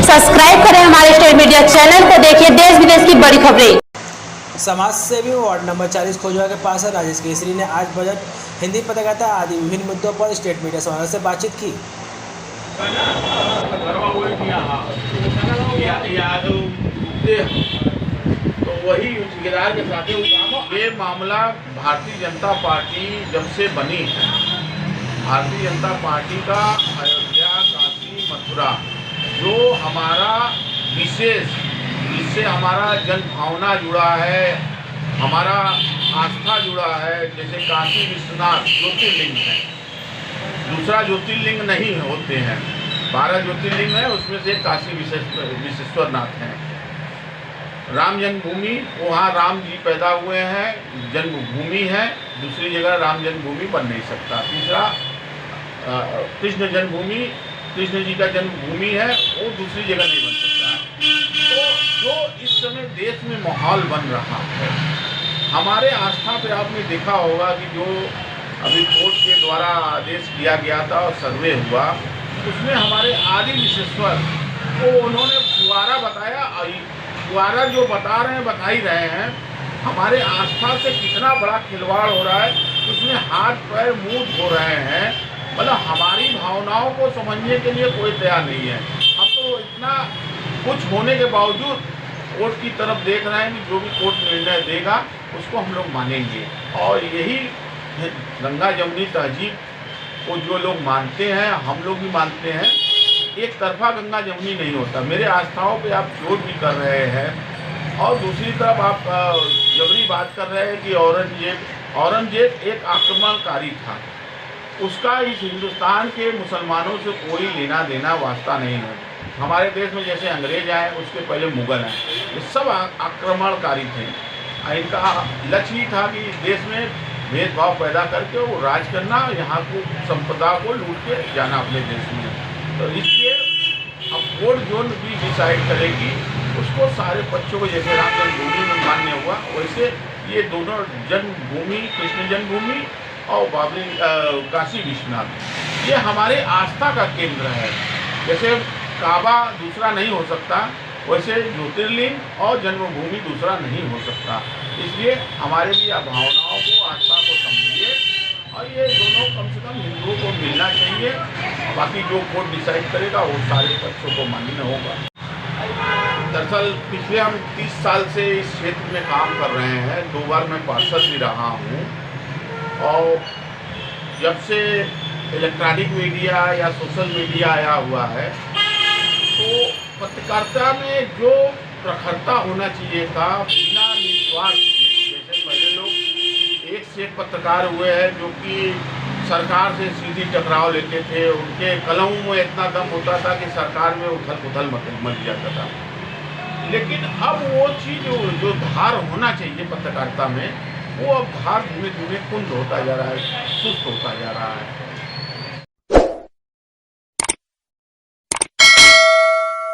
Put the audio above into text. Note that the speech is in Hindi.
सब्सक्राइब करें हमारे स्टेट मीडिया चैनल को, देखिए देश विदेश की बड़ी खबरें। समाज सेवी वार्ड नंबर 40 खोजवा के पार्षद राजेश केसरी ने आज बजट, हिंदी पत्रकारिता आदि विभिन्न मुद्दों पर स्टेट मीडिया समाज से बातचीत की। तो वही ठेकेदार के साथ ये मामला भारतीय जनता पार्टी जब से बनी है, भारतीय जनता पार्टी का अयोध्या, काशी, मथुरा जो हमारा विशेष, जिससे हमारा जन भावना जुड़ा है, हमारा आस्था जुड़ा है, जैसे काशी विश्वनाथ ज्योतिर्लिंग है, दूसरा ज्योतिर्लिंग नहीं होते हैं, 12 ज्योतिर्लिंग है, उसमें से काशी विश्वेश्वरनाथ है। राम जन्मभूमि, वहाँ राम जी पैदा हुए हैं, जन्मभूमि है, दूसरी जगह राम जन्मभूमि बन नहीं सकता। तीसरा कृष्ण जन्मभूमि, कृष्ण जी का जन्मभूमि है, वो दूसरी जगह नहीं बन सकता। तो जो इस समय देश में माहौल बन रहा है, हमारे आस्था पे आपने देखा होगा कि जो अभी कोर्ट के द्वारा आदेश किया गया था और सर्वे हुआ, उसमें हमारे आदि विश्वेश्वर को उन्होंने फुआरा बताया। फुआरा जो बता ही रहे हैं, हमारे आस्था से कितना बड़ा खिलवाड़ हो रहा है, उसमें हाथ पैर मुंह धो रहे हैं। मतलब हमारी भावनाओं को समझने के लिए कोई तैयार नहीं है। हम तो इतना कुछ होने के बावजूद कोर्ट की तरफ देख रहे हैं कि जो भी कोर्ट निर्णय देगा उसको हम लोग मानेंगे। और यही गंगा जमुनी तहजीब को जो लोग मानते हैं, हम लोग भी मानते हैं। एक तरफा गंगा जमुनी नहीं होता। मेरे आस्थाओं पे आप जोर भी कर रहे हैं और दूसरी तरफ आप जबरी बात कर रहे हैं कि औरंगजेब एक आक्रमणकारी था, उसका इस हिंदुस्तान के मुसलमानों से कोई लेना देना वास्ता नहीं है। हमारे देश में जैसे अंग्रेज आए, उसके पहले मुगल आए, ये सब आक्रमणकारी थे। इनका लक्ष्य ही था कि देश में भेदभाव पैदा करके वो राज करना, यहाँ को संपदा को लूट के जाना अपने देश में। तो इसलिए अब कोर्ट जो भी डिसाइड करेगी उसको सारे पक्षों को, जैसे राम जन्मभूमि में मान्य हुआ, वैसे ये दोनों जन्मभूमि, कृष्ण जन्मभूमि और काशी विश्वनाथ, ये हमारे आस्था का केंद्र है। जैसे काबा दूसरा नहीं हो सकता, वैसे ज्योतिर्लिंग और जन्मभूमि दूसरा नहीं हो सकता। इसलिए हमारे भी भावनाओं को, आस्था को समझिए और ये दोनों कम से कम हिंदुओं को मिलना चाहिए। बाकी जो कोर्ट डिसाइड करेगा वो सारे पक्षों को मान्य होगा। दरअसल पिछले हम 30 साल से इस क्षेत्र में काम कर रहे हैं। 2 बार मैं पार्षद भी रहा हूँ और जब से इलेक्ट्रॉनिक मीडिया या सोशल मीडिया आया हुआ है, तो पत्रकारिता में जो प्रखरता होना चाहिए था, बिना निस्वार्थ, जैसे पहले लोग एक से एक पत्रकार हुए हैं जो कि सरकार से सीधी टकराव लेते थे, उनके कलमों में इतना दम होता था कि सरकार में उथल पुथल मच जाता था। लेकिन अब वो चीज़ जो धार होना चाहिए पत्रकारिता में, वो अब धार धीमे धीमे कुंद होता जा रहा है, सुस्त होता जा रहा है।